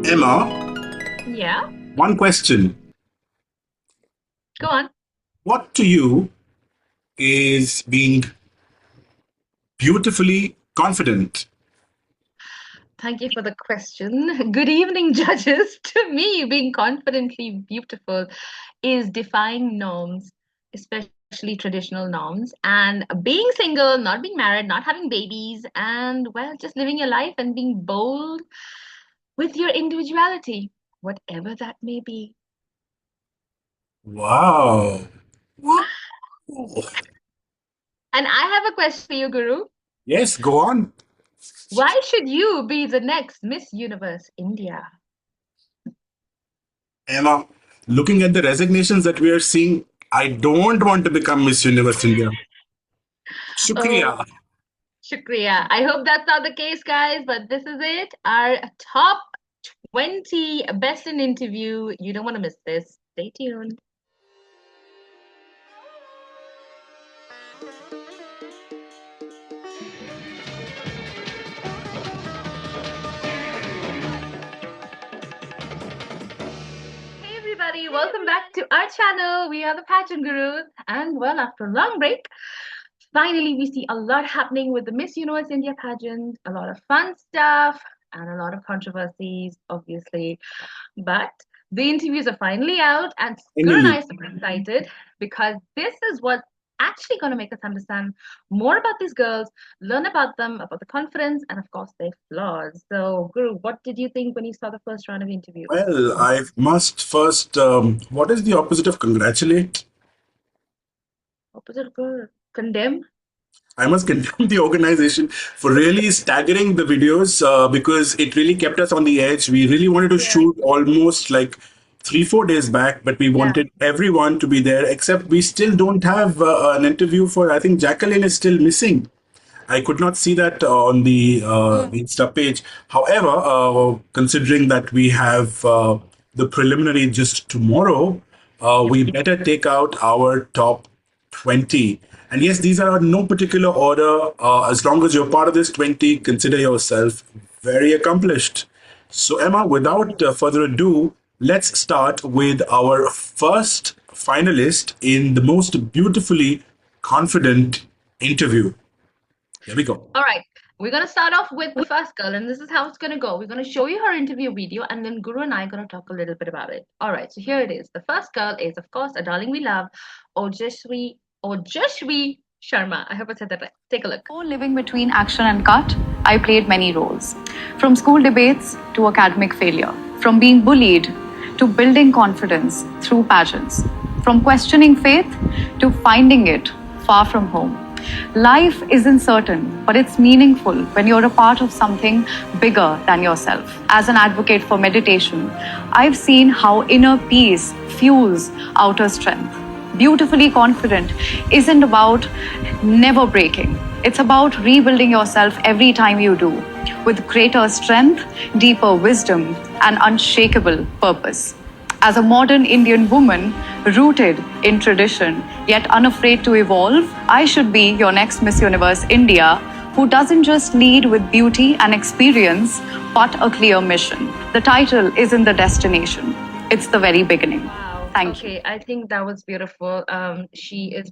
Emma, Yeah, one question. go on. What to you is being beautifully confident? Thank you for the question. Good evening, judges. To me, being confidently beautiful is defying norms, especially traditional norms, and being single, not being married, not having babies, and well, just living your life and being bold with your individuality, whatever that may be. Wow. Wow. And I have a question for you, Guru. Yes, go on. Why should you be the next Miss Universe India? Emma, looking at the resignations that we are seeing, I don't want to become Miss Universe India. Shukriya. Oh, Shukriya. I hope that's not the case, guys, but this is it. Our top 20 best in interview. You don't want to miss this. Stay tuned. Hey, everybody, welcome back to our channel. We are the Pageant Gurus. And well, after a long break, finally we see a lot happening with the Miss Universe India pageant, a lot of fun stuff, and a lot of controversies, obviously. But the interviews are finally out, and Guru and I Finally. are super excited because this is what actually going to make us understand more about these girls, learn about them, about the confidence, and of course their flaws. So, Guru, what did you think when you saw the first round of interviews? Well, I must first, what is the opposite of congratulate? Opposite of Guru, condemn. I must condemn the organization for really staggering the videos because it really kept us on the edge. We really wanted to Yeah, shoot almost like 3, 4 days back, but we yeah. wanted everyone to be there, except we still don't have an interview for, I think Jacqueline is still missing. I could not see that on the Mm. Insta page. However, considering that we have the preliminary just tomorrow, Yep. we better take out our top 20. And yes, these are no particular order. As long as you're part of this 20, consider yourself very accomplished. So, Emma, without further ado, let's start with our first finalist in the most beautifully confident interview. Here we go. All right. We're going to start off with the first girl, and this is how it's going to go. We're going to show you her interview video, and then Guru and I are going to talk a little bit about it. All right. So here it is. The first girl is, of course, a darling we love, Ojashwi Sharma. I hope I said that right. Take a look. Before living between action and cut, I played many roles. From school debates to academic failure, from being bullied to building confidence through pageants, from questioning faith to finding it far from home. Life isn't certain, but it's meaningful when you're a part of something bigger than yourself. As an advocate for meditation, I've seen how inner peace fuels outer strength. Beautifully confident isn't about never breaking. It's about rebuilding yourself every time you do, with greater strength, deeper wisdom, and unshakable purpose. As a modern Indian woman, rooted in tradition, yet unafraid to evolve, I should be your next Miss Universe India, who doesn't just lead with beauty and experience, but a clear mission. The title isn't the destination, it's the very beginning. Wow. Thank you. Okay, I think that was beautiful. She's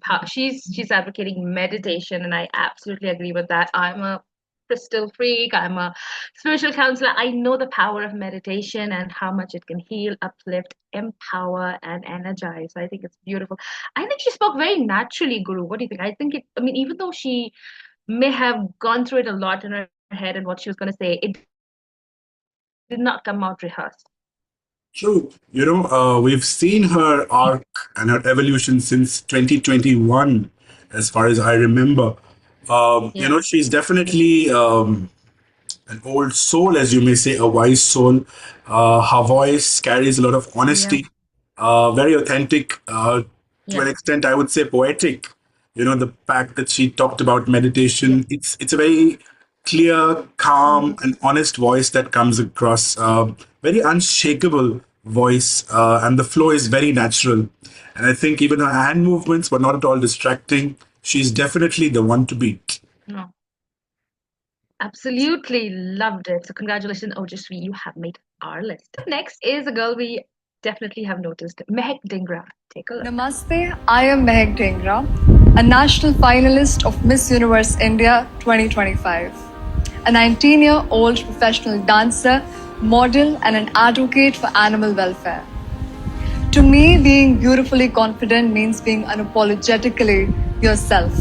advocating meditation, and I absolutely agree with that. I'm a crystal freak. I'm a spiritual counselor. I know the power of meditation and how much it can heal, uplift, empower, and energize. So I think it's beautiful. I think she spoke very naturally, Guru. What do you think? I think I mean, even though she may have gone through it a lot in her head and what she was going to say, it did not come out rehearsed. True. We've seen her arc and her evolution since 2021, as far as I remember. Yeah. She's definitely an old soul, as you may say, a wise soul. Her voice carries a lot of Yeah. honesty, very authentic, to an Yeah. extent, I would say poetic. The fact that she talked about Yes. meditation, it's a very clear, calm, Mhm. and honest voice that comes across. Very unshakable voice, and the flow is very natural. And I think even her hand movements were not at all distracting. She's definitely the one to beat. No. Absolutely loved it. So congratulations, Ojasvi, you have made our list. Next is a girl we definitely have noticed, Mehak Dhingra. Take a look. Namaste, I am Mehak Dhingra, a national finalist of Miss Universe India 2025, a 19-year-old professional dancer, model, and an advocate for animal welfare. To me, being beautifully confident means being unapologetically yourself,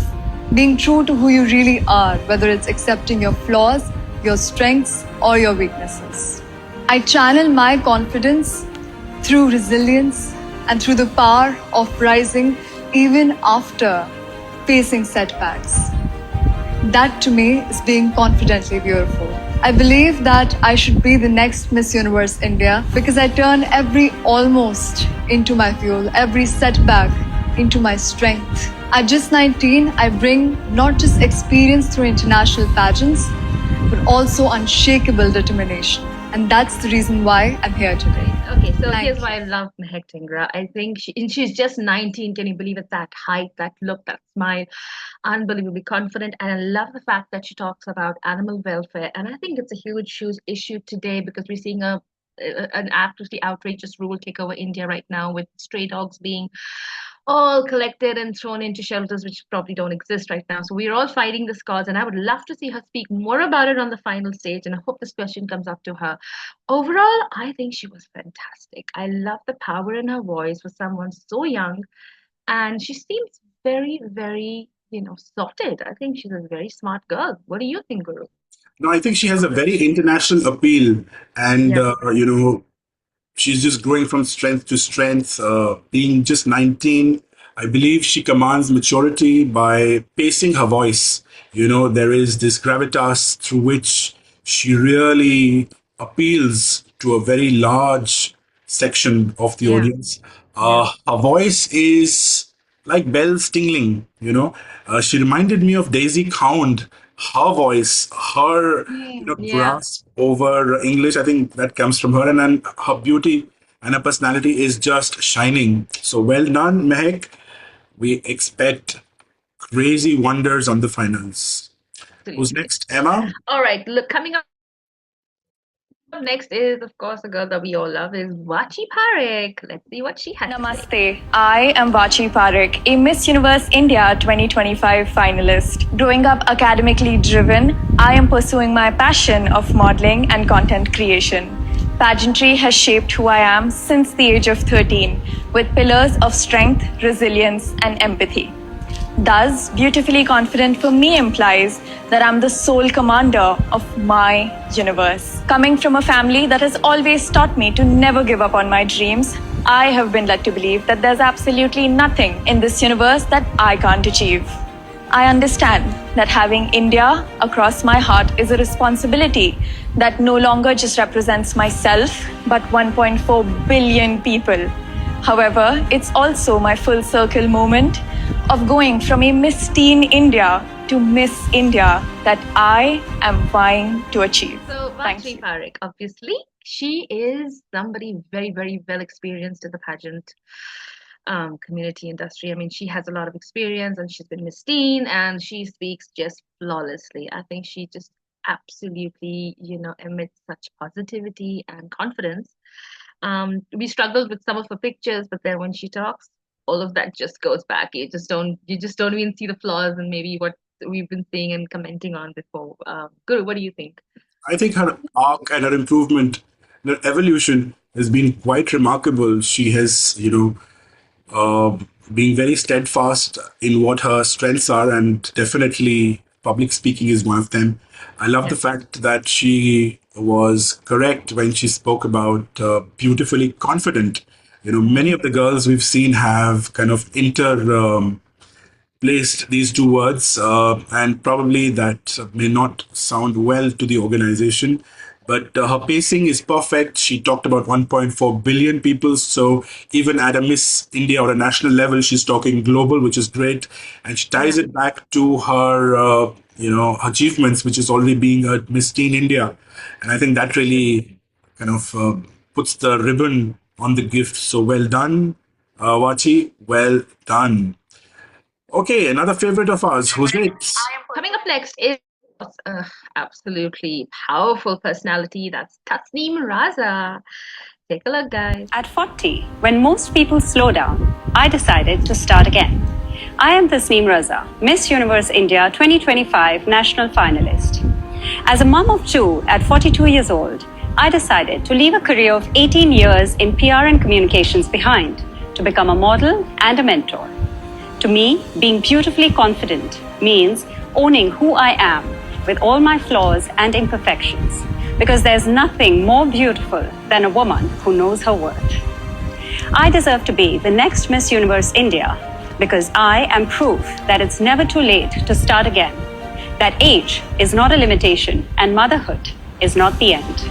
being true to who you really are, whether it's accepting your flaws, your strengths, or your weaknesses. I channel my confidence through resilience and through the power of rising even after facing setbacks. That to me is being confidently beautiful. I believe that I should be the next Miss Universe India because I turn every almost into my fuel, every setback into my strength. At just 19, I bring not just experience through international pageants, but also unshakable determination. And that's the reason why I'm here today. Okay, so Thank here's you. why I love Mehak Dhingra. I think she's just 19. Can you believe it? That height, that look, that smile, unbelievably confident. And I love the fact that she talks about animal welfare. And I think it's a huge issue today because we're seeing an absolutely outrageous rule take over India right now with stray dogs being all collected and thrown into shelters which probably don't exist right now. So we're all fighting this cause, and I would love to see her speak more about it on the final stage. And I hope this question comes up to her. Overall, I think she was fantastic. I love the power in her voice for someone so young, and she seems very, sorted. I think she's a very smart girl. What do you think, Guru? No, I think she has a very international appeal, and Yeah, she's just growing from strength to strength. Being just 19, I believe she commands maturity by pacing her voice. There is this gravitas through which she really appeals to a very large section of the yeah, audience. yeah. Her voice is like bells tingling. She reminded me of Daisy Count. Her voice, her Yeah. grasp over English, I think that comes from her, and then her beauty and her personality is just shining. So well done, Mehak. We expect crazy wonders on the finals. Who's Absolutely. next, Emma? All right, look, coming up next is, of course, a girl that we all love is Vachi Parik. Let's see what she has to say. Namaste. I am Vachi Parik, a Miss Universe India 2025 finalist. Growing up academically driven, I am pursuing my passion of modeling and content creation. Pageantry has shaped who I am since the age of 13, with pillars of strength, resilience, and empathy. Thus, beautifully confident for me implies that I'm the sole commander of my universe. Coming from a family that has always taught me to never give up on my dreams, I have been led to believe that there's absolutely nothing in this universe that I can't achieve. I understand that having India across my heart is a responsibility that no longer just represents myself, but 1.4 billion people. However, it's also my full circle moment of going from a Miss Teen India to Miss India that I am vying to achieve. So, Thank Vachi you. Parik, obviously, she is somebody very well experienced in the pageant community industry. I mean, she has a lot of experience and she's been Miss Teen and she speaks just flawlessly. I think she just absolutely, emits such positivity and confidence. We struggled with some of her pictures, but then when she talks, all of that just goes back. You just don't even see the flaws and maybe what we've been seeing and commenting on before. Guru, what do you think? I think her arc and her improvement, her evolution has been quite remarkable. She has, being very steadfast in what her strengths are, and definitely public speaking is one of them. I love Yeah. the fact that she was correct when she spoke about beautifully confident. Many of the girls we've seen have kind of placed these two words, and probably that may not sound well to the organization. But her pacing is perfect. She talked about 1.4 billion people. So even at a Miss India or a national level, she's talking global, which is great. And she ties Yeah. it back to her, achievements, which is already being a Miss Teen India. And I think that really kind of puts the ribbon on the gift. So well done, Vachi. Well done. Okay, another favorite of ours. Who's next? Coming up next is Absolutely powerful personality. That's Tatnim Raza. Take a look, guys. At 40, when most people slow down, I decided to start again. I am Tasneem Raza, Miss Universe India 2025 national finalist. As a mom of two at 42 years old, I decided to leave a career of 18 years in PR and communications behind to become a model and a mentor. To me, being beautifully confident means owning who I am with all my flaws and imperfections, because there's nothing more beautiful than a woman who knows her worth. I deserve to be the next Miss Universe India because I am proof that it's never too late to start again, that age is not a limitation and motherhood is not the end.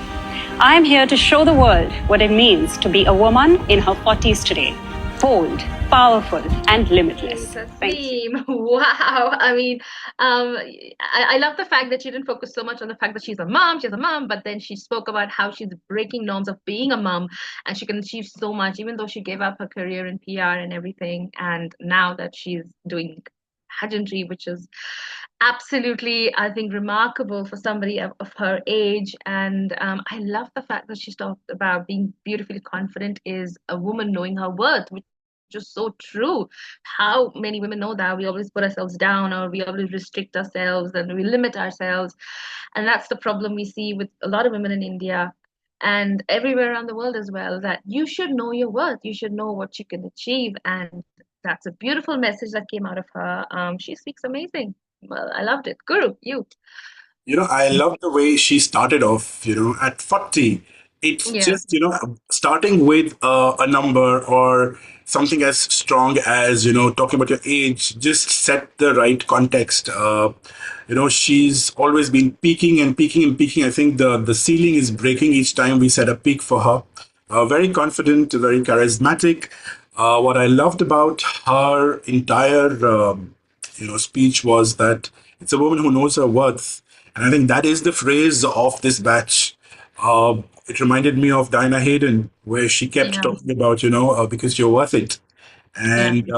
I am here to show the world what it means to be a woman in her 40s today, bold, powerful, and limitless. Thank you. Tasneem, wow. I mean, I love the fact that she didn't focus so much on the fact that she's a mom, but then she spoke about how she's breaking norms of being a mom and she can achieve so much, even though she gave up her career in PR and everything. And now that she's doing pageantry, which is absolutely, I think, remarkable for somebody of her age. And I love the fact that she's talked about being beautifully confident is a woman knowing her worth, which just so true. How many women know that we always put ourselves down or we always restrict ourselves and we limit ourselves. And that's the problem we see with a lot of women in India and everywhere around the world as well, that you should know your worth, you should know what you can achieve. And that's a beautiful message that came out of her. She speaks amazing. Well, I loved it. Guru, you. I love the way she started off, at 40. It's Yeah. just, starting with a number or something as strong as, talking about your age, just set the right context. She's always been peaking and peaking and peaking. I think the ceiling is breaking each time we set a peak for her. Very confident, very charismatic. What I loved about her entire, speech was that it's a woman who knows her worth. And I think that is the phrase of this batch. It reminded me of Dinah Hayden, where she kept Yeah. talking about, because you're worth it. And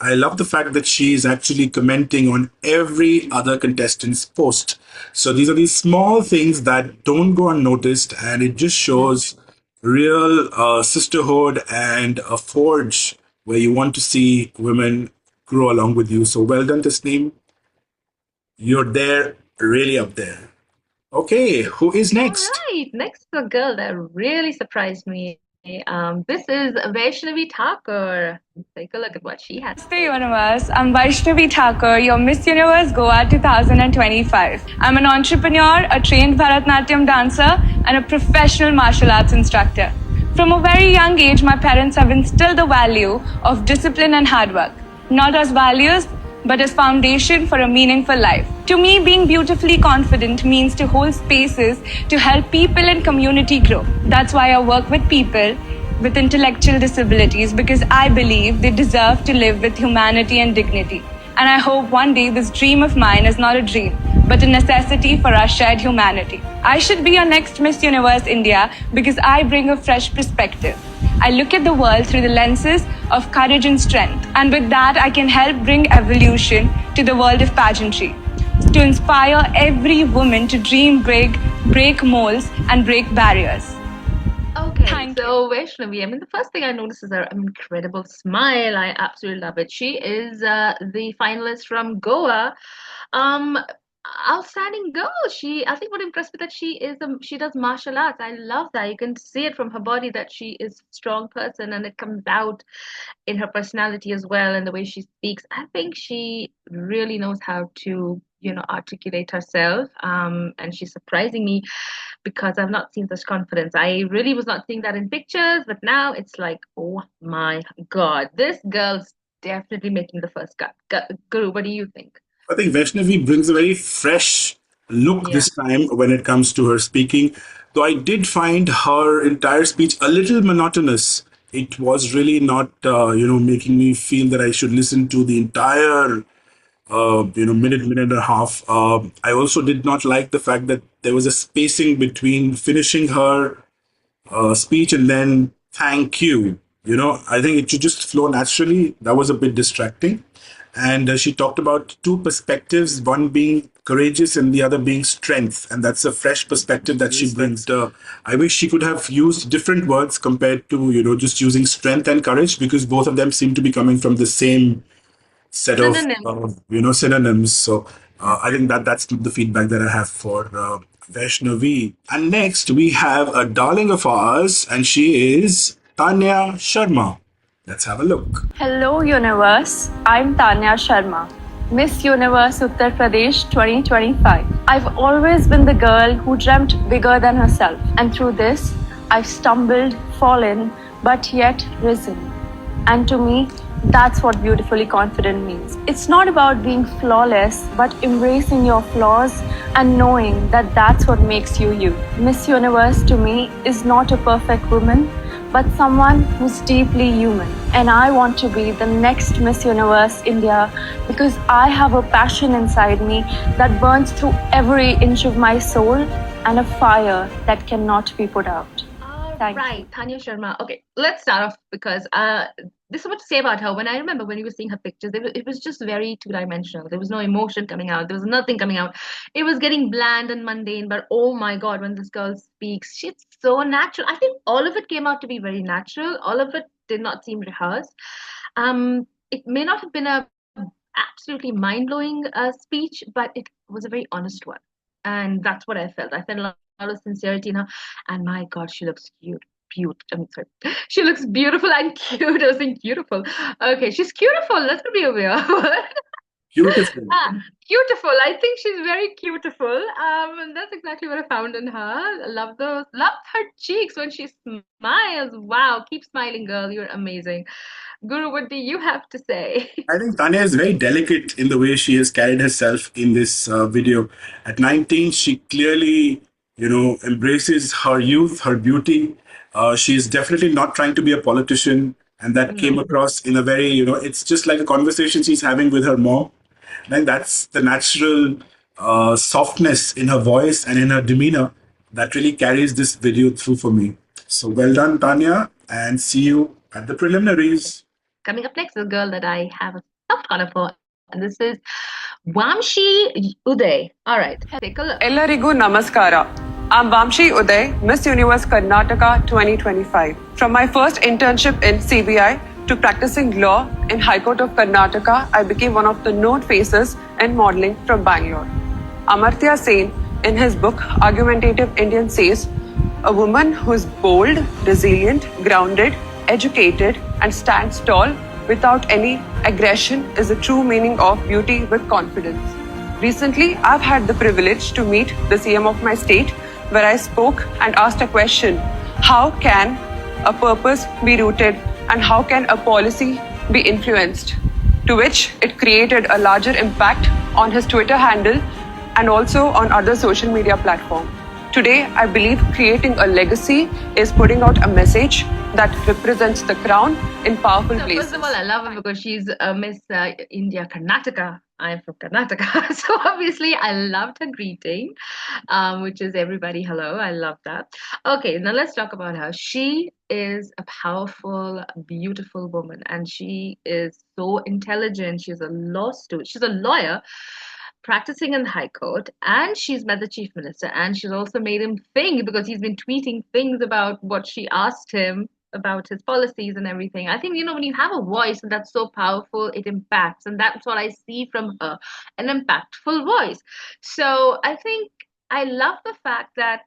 I love the fact that she's actually commenting on every other contestant's post. So these are these small things that don't go unnoticed, and it just shows real sisterhood and a forge where you want to see women grow along with you. So well done, Tasneem. You're there, really up there. Okay, who is All next? right. Next, a girl that really surprised me. This is Vaishnavi Thakur. Take a look at what she has. Namaste Universe. I'm Vaishnavi Thakur, your Miss Universe Goa 2025. I'm an entrepreneur, a trained Bharatanatyam dancer, and a professional martial arts instructor. From a very young age, my parents have instilled the value of discipline and hard work, not as values, but as foundation for a meaningful life. To me, being beautifully confident means to hold spaces to help people and community grow. That's why I work with people with intellectual disabilities, because I believe they deserve to live with humanity and dignity. And I hope one day this dream of mine is not a dream, but a necessity for our shared humanity. I should be your next Miss Universe India because I bring a fresh perspective. I look at the world through the lenses of courage and strength. And with that, I can help bring evolution to the world of pageantry, to inspire every woman to dream big, break molds, and break barriers. Okay, Thank so Vaishnavi, I mean, the first thing I noticed is her incredible smile. I absolutely love it. She is the finalist from Goa. Um, Outstanding girl. I think what impressed me that she does martial arts. I love that. You can see it from her body that she is a strong person, and it comes out in her personality as well and the way she speaks. I think she really knows how to, articulate herself. And she's surprising me because I've not seen such confidence. I really was not seeing that in pictures, but now it's like, oh my God, this girl's definitely making the first cut. Guru, what do you think? I think Vaishnavi brings a very fresh look Yeah. this time when it comes to her speaking. Though I did find her entire speech a little monotonous. It was really not, making me feel that I should listen to the entire, minute and a half. I also did not like the fact that there was a spacing between finishing her speech and then thank you. I think it should just flow naturally. That was a bit distracting. And she talked about two perspectives, one being courageous and the other being strength. And that's a fresh perspective that she brings. I wish she could have used different words compared to, just using strength and courage, because both of them seem to be coming from the same set of, Synonym. synonyms. So I think that's the feedback that I have for Vaishnavi. And next we have a darling of ours, and she is Tanya Sharma. Let's have a look. Hello, universe. I'm Tanya Sharma, Miss Universe Uttar Pradesh 2025. I've always been the girl who dreamt bigger than herself, and through this, I've stumbled, fallen, but yet risen. And to me, that's what beautifully confident means. It's not about being flawless, but embracing your flaws and knowing that that's what makes you you. Miss Universe to me is not a perfect woman, but someone who's deeply human. And I want to be the next Miss Universe India because I have a passion inside me that burns through every inch of my soul and a fire that cannot be put out. Thank Right, you. Tanya Sharma. Okay, let's start off because this is what to say about her. When I remember when we were seeing her pictures, it was just very two-dimensional. There was no emotion coming out. There was nothing coming out. It was getting bland and mundane. But oh my God, when this girl speaks, she's so natural. I think all of it came out to be very natural. All of it did not seem rehearsed. It may not have been a absolutely mind-blowing speech, but it was a very honest one. And that's what I felt. I felt a lot of sincerity in her. And my God, she looks cute. I'm sorry. She looks beautiful and cute. I was saying beautiful. Okay, she's beautiful. That's gonna be a weird word. Beautiful. Beautiful. I think she's very beautiful. And that's exactly what I found in her. I love her cheeks when she smiles. Wow, keep smiling, girl. You're amazing. Guru, what do you have to say? I think Tanya is very delicate in the way she has carried herself in this video. At 19, she clearly, embraces her youth, her beauty. She is definitely not trying to be a politician, and that came across in a very, it's just like a conversation she's having with her mom. And that's the natural softness in her voice and in her demeanor that really carries this video through for me. So well done, Tanya, and see you at the preliminaries. Coming up next is a girl that I have a soft corner for, and this is Wamshi Uday. All right, take a look. Ellarigu Namaskara. I'm Vamshi Uday, Miss Universe Karnataka 2025. From my first internship in CBI to practicing law in High Court of Karnataka, I became one of the known faces in modeling from Bangalore. Amartya Sen, in his book Argumentative Indian, says, a woman who is bold, resilient, grounded, educated, and stands tall without any aggression is the true meaning of beauty with confidence. Recently, I've had the privilege to meet the CM of my state, where I spoke and asked a question: how can a purpose be rooted and how can a policy be influenced? To which it created a larger impact on his Twitter handle and also on other social media platforms. Today, I believe creating a legacy is putting out a message that represents the crown in powerful So places. first of all, I love her because she's Miss India Karnataka. I'm from Karnataka, so obviously I loved her greeting, which is everybody hello. I love that. Okay, now let's talk about her. She is a powerful, beautiful woman, and she is so intelligent. She's a law student. She's a lawyer practicing in the High Court, and she's met the Chief Minister, and she's also made him think because he's been tweeting things about what she asked him about his policies and everything. I think, when you have a voice and that's so powerful, it impacts, and that's what I see from her, an impactful voice. So I think I love the fact that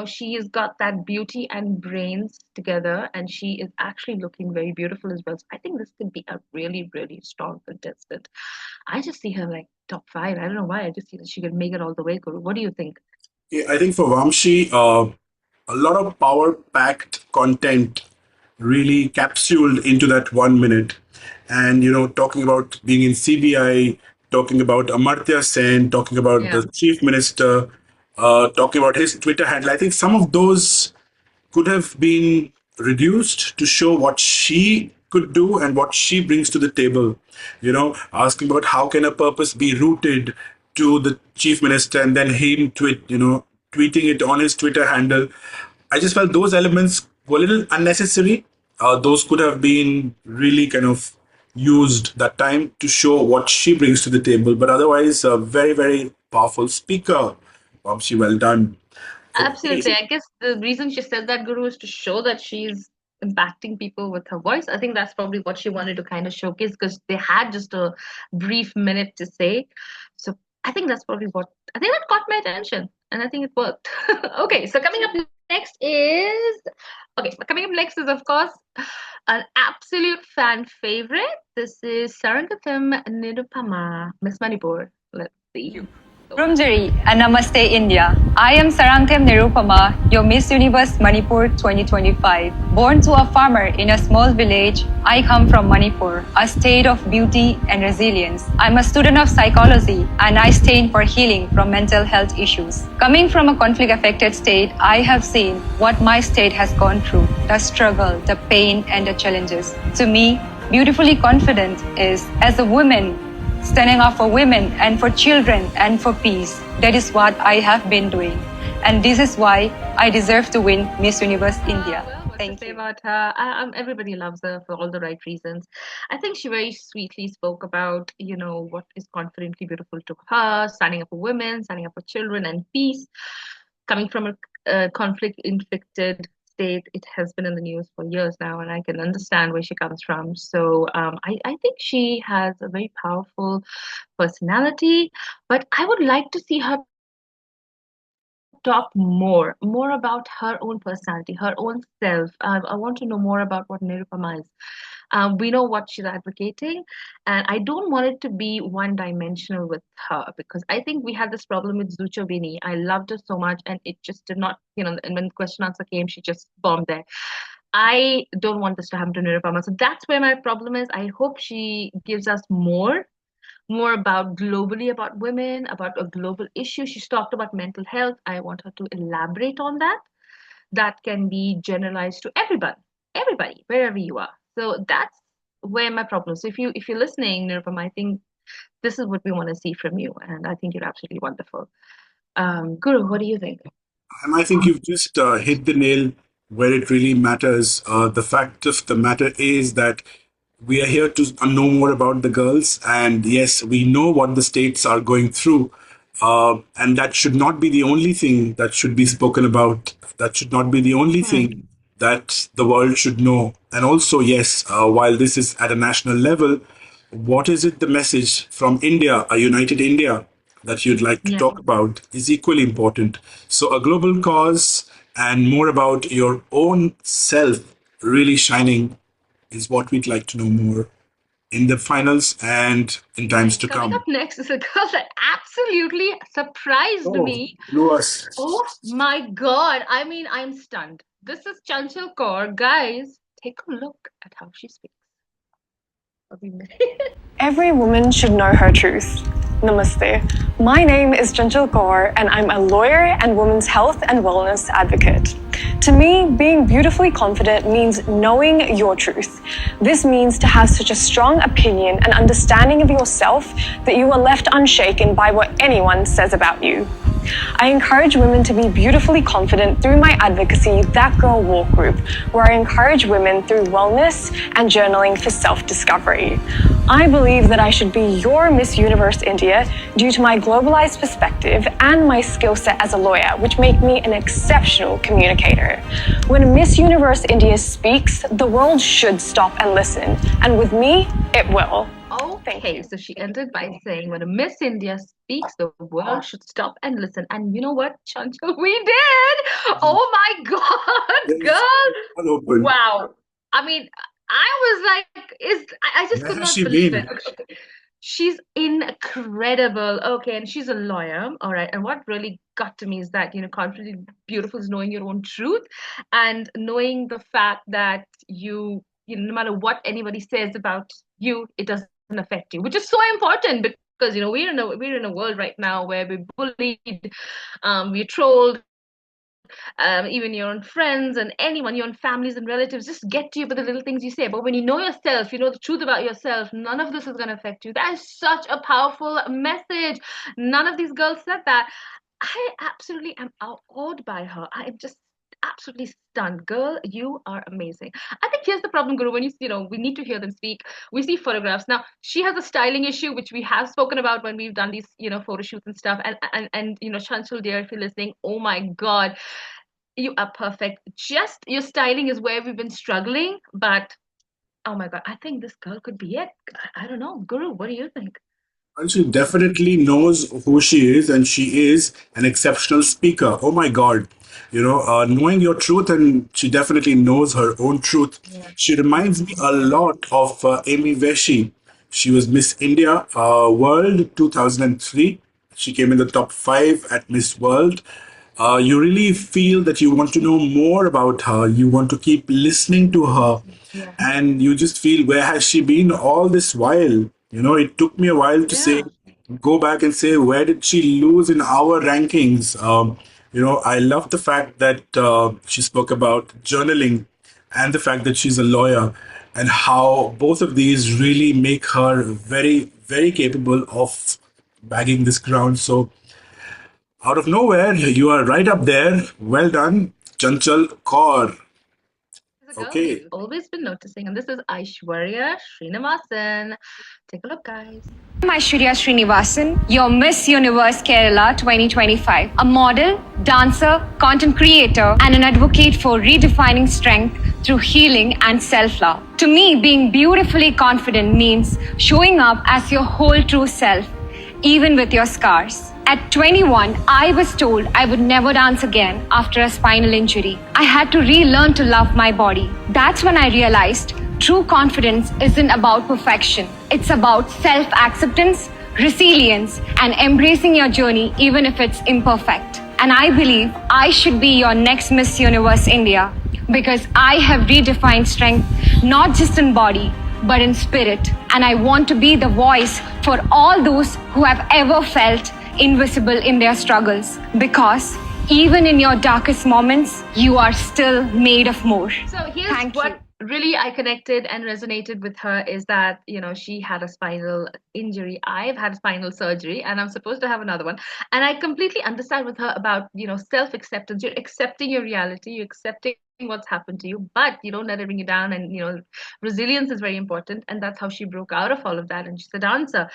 she has got that beauty and brains together, and she is actually looking very beautiful as well. So I think this could be a really, really strong contestant. I just see her like top 5. I don't know why. I just see that she could make it all the way, Guru. What do you think? Yeah, I think for Vamshi, a lot of power-packed content really capsuled into that 1 minute. And, talking about being in CBI, talking about Amartya Sen, talking about Yeah. the chief minister, talking about his Twitter handle. I think some of those could have been reduced to show what she could do and what she brings to the table. Asking about how can a purpose be rooted to the chief minister, and then him tweeting it on his Twitter handle. I just felt those elements were a little unnecessary. Those could have been really kind of used that time to show what she brings to the table. But otherwise, a very, very powerful speaker. Vamshi, well done. Okay. Absolutely. I guess the reason she said that, Guru, is to show that she's impacting people with her voice. I think that's probably what she wanted to kind of showcase because they had just a brief minute to say. So I think that's probably what I think that caught my attention, and I think it worked. Okay, so coming up next is of course an absolute fan favorite. This is Sarangim Nupama, Miss Manipur. Let's see. Rumjari and Namaste India. I am Sarangim Nupama, your Miss Universe Manipur 2025. Born to a farmer in a small village, I come from Manipur, a state of beauty and resilience. I'm a student of psychology and I stay for healing from mental health issues. Coming from a conflict-affected state, I have seen what my state has gone through, the struggle, the pain and the challenges. To me, beautifully confident is, as a woman, standing up for women and for children and for peace. That is what I have been doing. And this is why I deserve to win Miss Universe India. Thank you. About her. Everybody loves her for all the right reasons. I think she very sweetly spoke about, what is confidently beautiful to her, standing up for women, standing up for children and peace. Coming from a conflict-inflicted state, it has been in the news for years now, and I can understand where she comes from. So I think she has a very powerful personality, but I would like to see her talk more about her own personality, her own self. I want to know more about what Nirupama is. We know what she's advocating, and I don't want it to be one-dimensional with her because I think we had this problem with Zucho Bini. I loved her so much, and it just did not, and when question answer came, she just bombed there. I don't want this to happen to Nirupama. So that's where my problem is. I hope she gives us more about globally about women, about a global issue. She's talked about mental health. I want her to elaborate on that. That can be generalized to everybody, wherever you are. So that's where my problem is. So if you're listening, Nirupam, I think this is what we want to see from you, and I think you're absolutely wonderful. Guru, what do you think? And I think you've just hit the nail where it really matters. The fact of the matter is that we are here to know more about the girls. And yes, we know what the states are going through. And that should not be the only thing that should be spoken about. That should not be the only thing that the world should know. And also, yes, while this is at a national level, what is it the message from India, a united India, that you'd like to talk about is equally important. So a global cause and more about your own self really shining is what we'd like to know more in the finals and in times to come. Coming up next is a girl that absolutely surprised me. Us. Oh my God. I mean, I'm stunned. This is Janjal Gore. Guys, take a look at how she speaks. Every woman should know her truth. Namaste. My name is Janjal Gore and I'm a lawyer and women's health and wellness advocate. To me, being beautifully confident means knowing your truth. This means to have such a strong opinion and understanding of yourself that you are left unshaken by what anyone says about you. I encourage women to be beautifully confident through my advocacy, That Girl Walk group, where I encourage women through wellness and journaling for self-discovery. I believe that I should be your Miss Universe India due to my globalized perspective and my skill set as a lawyer, which make me an exceptional communicator. When Miss Universe India speaks, the world should stop and listen, and with me, it will. Okay, so she ended by saying, when a Miss India speaks, the world should stop and listen. And you know what, Chanchal, we did! Oh my God, girl! Wow. I mean, I was like, I just could not believe it. Okay. She's incredible. Okay, and she's a lawyer. All right. And what really got to me is that, confidently beautiful is knowing your own truth and knowing the fact that no matter what anybody says about you, it doesn't affect you, which is so important because we're in a world right now where we're bullied, we're trolled, even your own friends and anyone, your own families and relatives just get to you by the little things you say. But when you know yourself, you know the truth about yourself, none of this is going to affect you. That is such a powerful message. None of these girls said that. I absolutely am awed by her. absolutely stunned. Girl, you are amazing. I think here's the problem, Guru. When we need to hear them speak. We see photographs. Now, she has a styling issue, which we have spoken about when we've done these, photo shoots and stuff. And Chanchal, dear, if you're listening, oh my God, you are perfect. Just your styling is where we've been struggling, but oh my God, I think this girl could be it. I don't know. Guru, what do you think? And she definitely knows who she is, and she is an exceptional speaker. Oh my God. Knowing your truth, and she definitely knows her own truth. Yeah. She reminds me a lot of Amy Veshi. She was Miss India World 2003. She came in the top five at Miss World. You really feel that you want to know more about her. You want to keep listening to her. Yeah. And you just feel, where has she been all this while? It took me a while to say, Yeah. go back and say, where did she lose in our rankings? I love the fact that she spoke about journaling and the fact that she's a lawyer, and how both of these really make her very, very capable of bagging this ground. So, out of nowhere, you are right up there. Well done, Janjal Gore. She's a girl Okay. we've always been noticing, and this is Aishwariya Shrinavasan. Take a look, guys. I'm Aishwariya Shrinavasan, your Miss Universe Kerala 2025, a model, dancer, content creator, and an advocate for redefining strength through healing and self-love. To me, being beautifully confident means showing up as your whole true self, even with your scars. At 21, I was told I would never dance again after a spinal injury. I had to relearn to love my body. That's when I realized true confidence isn't about perfection. It's about self-acceptance, resilience, and embracing your journey even if it's imperfect. And I believe I should be your next Miss Universe India because I have redefined strength not just in body, but in spirit. And I want to be the voice for all those who have ever felt invisible in their struggles. Because even in your darkest moments, you are still made of more. So here's what really I connected and resonated with her is that, she had a spinal injury. I've had spinal surgery and I'm supposed to have another one. And I completely understand with her about, self-acceptance. You're accepting your reality, you're accepting what's happened to you, but you don't let it bring you down. And, resilience is very important. And that's how she broke out of all of that. And she's a dancer.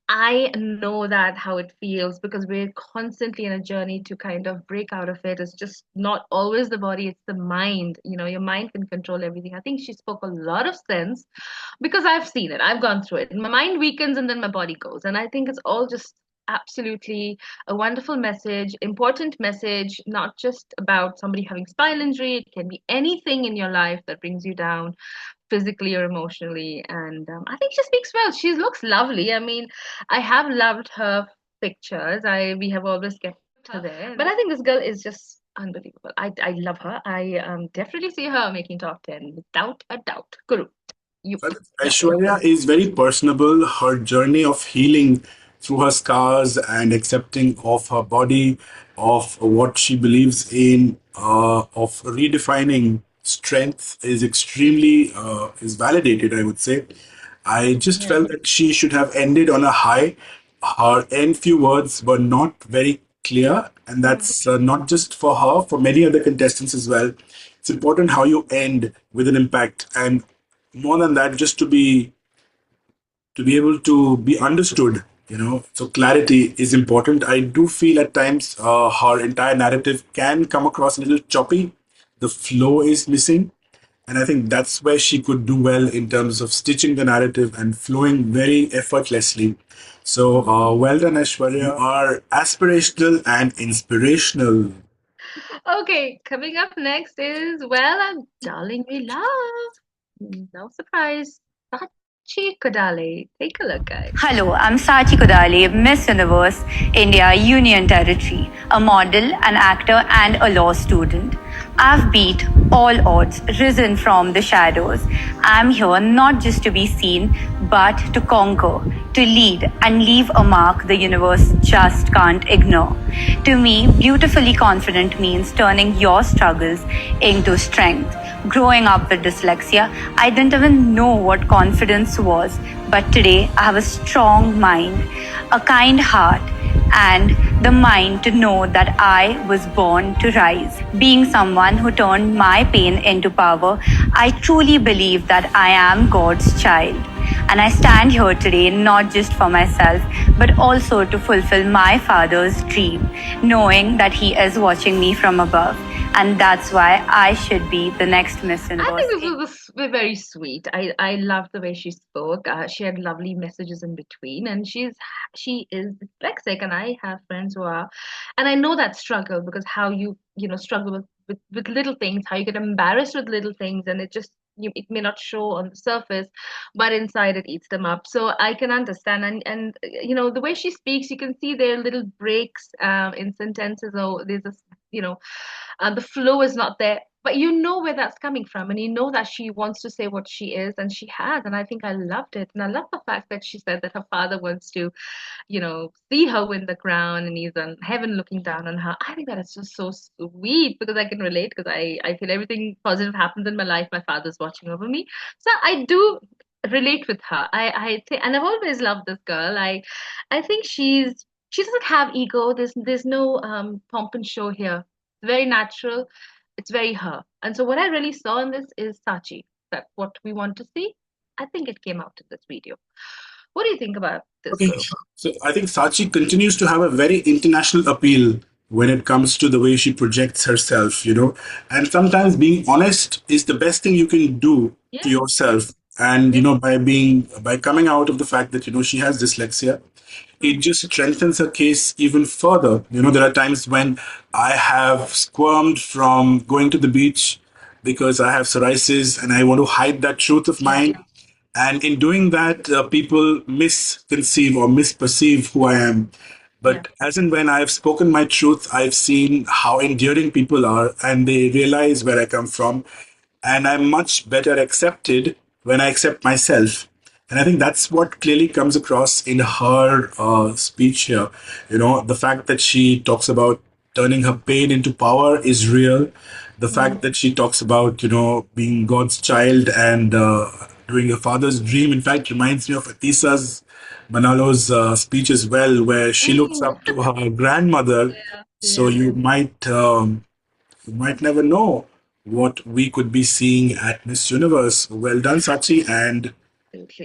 I know that how it feels because we're constantly in a journey to kind of break out of it. It's just not always the body, it's the mind. Your mind can control everything. I think she spoke a lot of sense because I've seen it. I've gone through it. My mind weakens and then my body goes. And I think it's all just absolutely a wonderful message, important message, not just about somebody having spinal injury. It can be anything in your life that brings you down physically or emotionally. And I think she speaks well. She looks lovely. I mean, I have loved her pictures. We have always kept her there. But I think this girl is just unbelievable. I love her. I definitely see her making top 10 without a doubt. Guru, you. Aishwarya is very personable. Her journey of healing through her scars and accepting of her body, of what she believes in, of redefining strength is extremely is validated, I would say. I just felt that she should have ended on a high. Her end few words were not very clear, and that's not just for her, for many other contestants as well. It's important how you end with an impact, and more than that, just to be able to be understood. So clarity is important. I do feel at times her entire narrative can come across a little choppy. The flow is missing. And I think that's where she could do well in terms of stitching the narrative and flowing very effortlessly. So, well done, Aishwarya. You are aspirational and inspirational. Okay, coming up next is, well, a darling we love. No surprise. Sachi Kodali. Take a look, guys. Hello, I'm Sachi Kodali, Miss Universe India Union Territory, a model, an actor, and a law student. I've beat all odds, risen from the shadows. I'm here not just to be seen, but to conquer, to lead, and leave a mark the universe just can't ignore. To me, beautifully confident means turning your struggles into strength. Growing up with dyslexia, I didn't even know what confidence was, but today I have a strong mind, a kind heart, and the mind to know that I was born to rise. Being someone who turned my pain into power, I truly believe that I am God's child. And I stand here today not just for myself, but also to fulfill my father's dream, knowing that he is watching me from above. And that's why I should be the next Miss Universe. I think this was very sweet. I loved the way she spoke. She had lovely messages in between, and she is dyslexic, and I have friends who are, and I know that struggle because how you struggle with little things, how you get embarrassed with little things, and it may not show on the surface, but inside it eats them up. So I can understand, and the way she speaks, you can see there are little breaks in sentences. Oh, there's this, the flow is not there, but you know where that's coming from, and you know that she wants to say what she is, and she has. And I think I loved it, and I love the fact that she said that her father wants to see her win the crown, and he's in heaven looking down on her. I think that is just so sweet because I can relate, because I feel everything positive happens in my life, my father's watching over me. So I do relate with her. I think, and I've always loved this girl. I think she doesn't have ego. There's no pomp and show here. It's very natural. It's very her. And so what I really saw in this is Sachi, that what we want to see. I think it came out in this video. What do you think about this? Okay, so I think Sachi continues to have a very international appeal when it comes to the way she projects herself, and sometimes being honest is the best thing you can do to yourself. And, by coming out of the fact that, she has dyslexia, it just strengthens her case even further. There are times when I have squirmed from going to the beach because I have psoriasis and I want to hide that truth of mine. And in doing that, people misconceive or misperceive who I am. But as and when I've spoken my truth, I've seen how endearing people are, and they realize where I come from. And I'm much better accepted when I accept myself. And I think that's what clearly comes across in her speech here. The fact that she talks about turning her pain into power is real. The fact that she talks about, being God's child and doing her father's dream, in fact, reminds me of Atisa's Manalo's speech as well, where she looks up to her grandmother. So you might never know what we could be seeing at Miss Universe. Well done, Sachi, and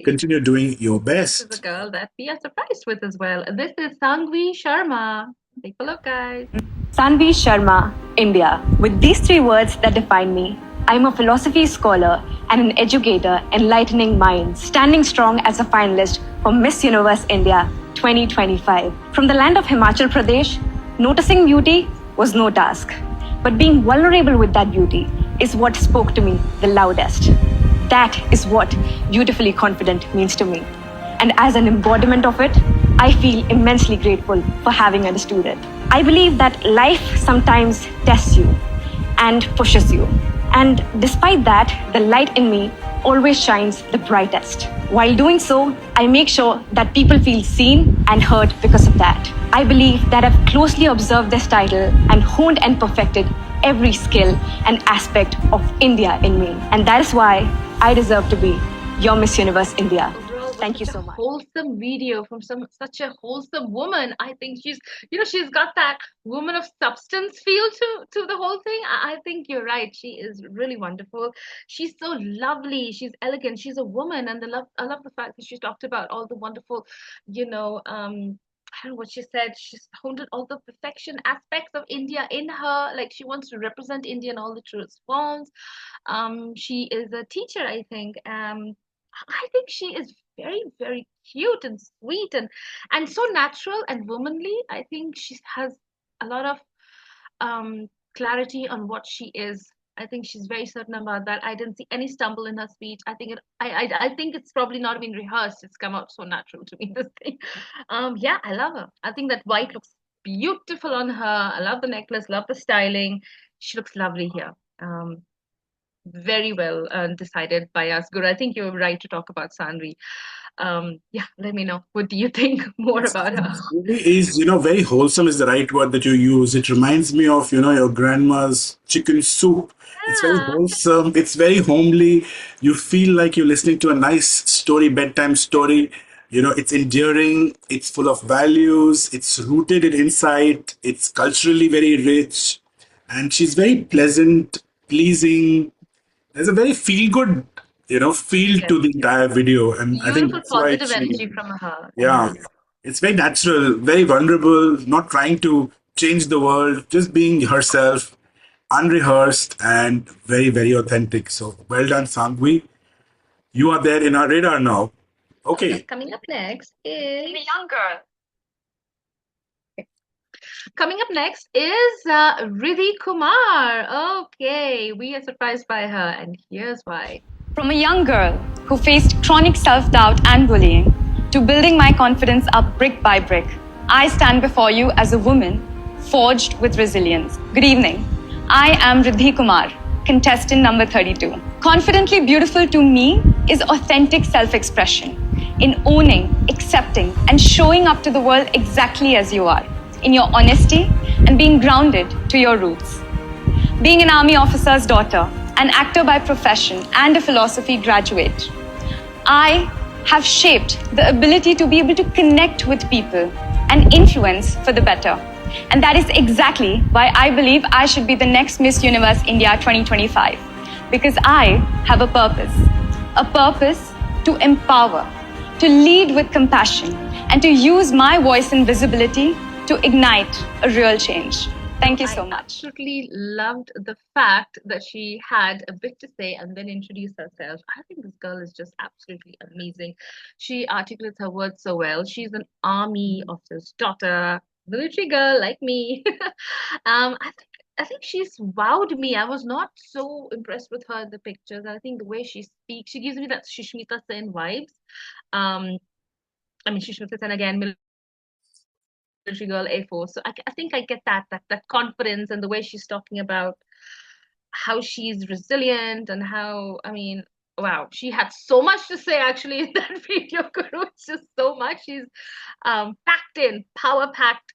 continue doing your best. This is a girl that we are surprised with as well. This is Sanvi Sharma. Take a look, guys. Sanvi Sharma, India. With these three words that define me, I'm a philosophy scholar and an educator enlightening minds, standing strong as a finalist for Miss Universe India 2025. From the land of Himachal Pradesh, noticing beauty was no task. But being vulnerable with that beauty is what spoke to me the loudest. That is what beautifully confident means to me. And as an embodiment of it, I feel immensely grateful for having understood it. I believe that life sometimes tests you and pushes you. And despite that, the light in me always shines the brightest. While doing so, I make sure that people feel seen and heard because of that. I believe that I've closely observed this title and honed and perfected every skill and aspect of India in me. And that is why I deserve to be your Miss Universe India. Thank you so much. Wholesome video from such a wholesome woman. I think she's got that woman of substance feel to the whole thing. I think you're right. She is really wonderful. She's so lovely. She's elegant. She's a woman, and I love the fact that she talked about all the wonderful, I don't know what she said. She's honed all the perfection aspects of India in her. Like, she wants to represent India in all the truest forms. She is a teacher, I think. I think she is very, very cute and sweet and so natural and womanly. I think she has a lot of clarity on what she is. I think she's very certain about that. I didn't see any stumble in her speech. I think I think it's probably not been rehearsed. It's come out so natural to me, this thing. I love her. I think that white looks beautiful on her. I love the necklace, love the styling. She looks lovely here. Very well decided by us, Guru. I think you're right to talk about Sanvi. Let me know. What do you think more about her? Really is, very wholesome is the right word that you use. It reminds me of, your grandma's chicken soup. It's very wholesome. It's very homely. You feel like you're listening to a nice story, bedtime story. It's enduring, it's full of values, it's rooted in insight, it's culturally very rich, and she's very pleasant, pleasing. There's a very feel good, feel to the entire video. And I think Beautiful that's why positive energy from her. yeah, it's very natural, very vulnerable, not trying to change the world, just being herself, unrehearsed, and very, very authentic. So well done, Sangvi. You are there in our radar now. Okay. Coming up next is The young girl. Reiddhi Kumar. Okay, we are surprised by her, and here's why. From a young girl who faced chronic self doubt and bullying to building my confidence up brick by brick, I stand before you as a woman forged with resilience. Good evening. I am Reiddhi Kumar, contestant number 32. Confidently beautiful to me is authentic self expression, in owning, accepting, and showing up to the world exactly as you are, in your honesty and being grounded to your roots. Being an army officer's daughter, an actor by profession, and a philosophy graduate, I have shaped the ability to be able to connect with people and influence for the better. And that is exactly why I believe I should be the next Miss Universe India 2025. Because I have a purpose to empower, to lead with compassion, and to use my voice and visibility to ignite a real change. Thank you so much. I absolutely loved the fact that she had a bit to say and then introduced herself. I think this girl is just absolutely amazing. She articulates her words so well. She's an army officer's daughter, military girl like me. I think she's wowed me. I was not so impressed with her in the pictures. I think the way she speaks, she gives me that Shishmita Sen vibes. Shishmita Sen again, military girl, Air Force. So I think I get that confidence and the way she's talking about how she's resilient and how, wow, she had so much to say actually in that video, Guru. It's just so much. She's packed in, power packed,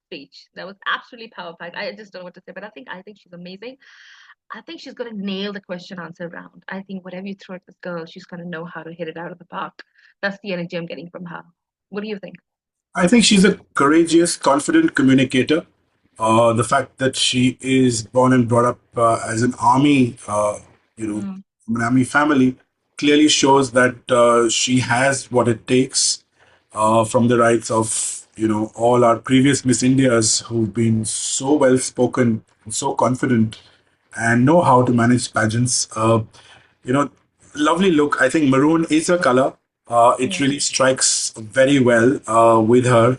speech. That was absolutely power packed. I just don't know what to say, but I think she's amazing. I think she's gonna nail the question answer round. I think whatever you throw at this girl, she's gonna know how to hit it out of the park. That's the energy I'm getting from her. What do you think? I think she's a courageous, confident communicator. The fact that she is born and brought up as an army, from an army family, clearly shows that she has what it takes from the rights of, all our previous Miss Indias who've been so well spoken, so confident, and know how to manage pageants. You know, Lovely look. I think maroon is a color. It really strikes very well with her.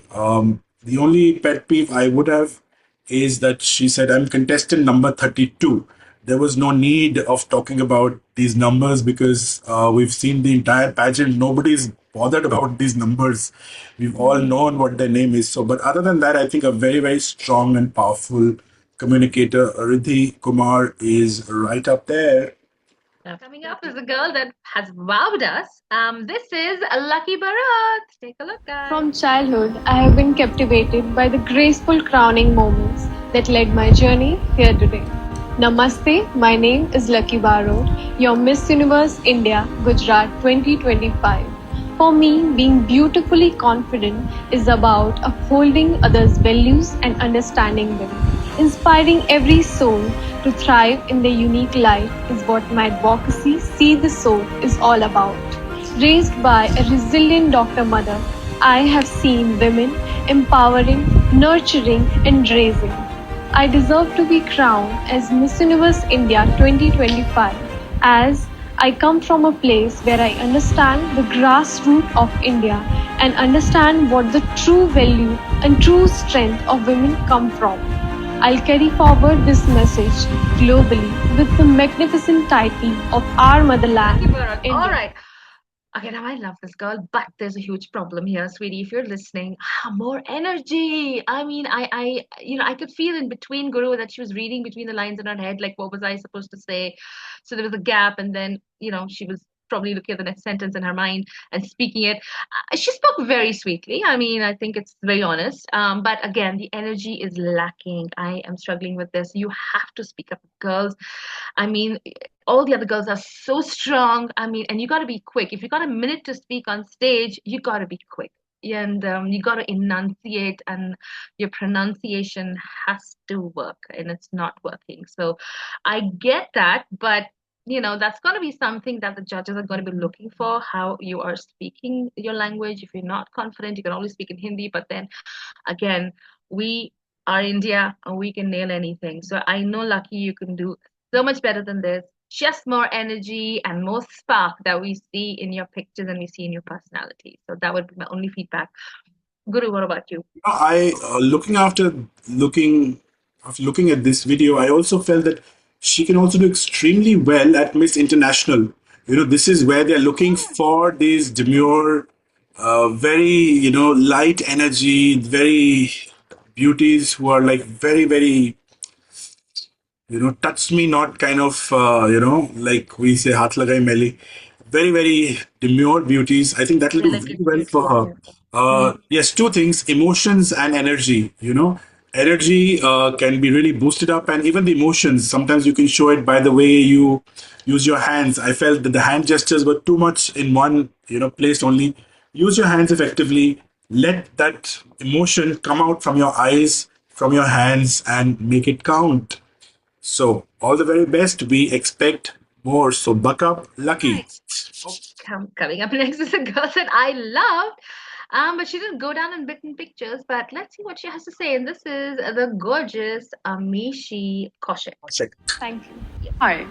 The only pet peeve I would have is that she said, I'm contestant number 32. There was no need of talking about these numbers because we've seen the entire pageant. Nobody's bothered about these numbers. We've all known what their name is. So, but other than that, I think a very, very strong and powerful communicator, Reiddhi Kumar, is right up there. Coming up is a girl that has wowed us. This is Laki Baru. Take a look, guys. From childhood, I have been captivated by the graceful crowning moments that led my journey here today. Namaste, my name is Laki Baru, your Miss Universe India Gujarat 2025. For me, being beautifully confident is about upholding others' values and understanding them. Inspiring every soul to thrive in their unique life is what my advocacy See the Soul is all about. Raised by a resilient doctor mother, I have seen women empowering, nurturing, and raising. I deserve to be crowned as Miss Universe India 2025 as I come from a place where I understand the grassroots of India and understand what the true value and true strength of women come from. I'll carry forward this message globally with the magnificent title of our motherland, India. All right. Okay, now I love this girl, but there's a huge problem here, sweetie. If you're listening, more energy. I could feel in between Guru that she was reading between the lines in her head, like what was I supposed to say? So there was a gap, and then she was probably looking at the next sentence in her mind and speaking it. She spoke very sweetly. I think it's very honest. But again, the energy is lacking. I am struggling with this. You have to speak up, girls. all the other girls are so strong. I mean, and you got to be quick. If you got a minute to speak on stage, you got to be quick. And you got to enunciate, and your pronunciation has to work, and it's not working. So I get that, but that's going to be something that the judges are going to be looking for, how you are speaking your language. If you're not confident, you can only speak in Hindi, but then again, we are India and we can nail anything. So I know, Lucky, you can do so much better than this. Just more energy and more spark that we see in your pictures and we see in your personality. So that would be my only feedback. Guru, what about you? I looking at this video, I also felt that she can also do extremely well at Miss International. This is where they're looking for these demure, very light energy, very beauties who are like very very touch me not kind of, like we say, haath lagai meli. Very, very demure beauties. I think that will do very well for her. Yes, two things, emotions and energy. Energy can be really boosted up, and even the emotions, sometimes you can show it by the way you use your hands. I felt that the hand gestures were too much in one, place only. Use your hands effectively. Let that emotion come out from your eyes, from your hands, and make it count. So, all the very best. We expect more. So, buck up, Lucky. Coming up next is a girl that I loved, but she didn't go down in written pictures. But let's see what she has to say. And this is the gorgeous Amishi Kosh. Thank you. Hi,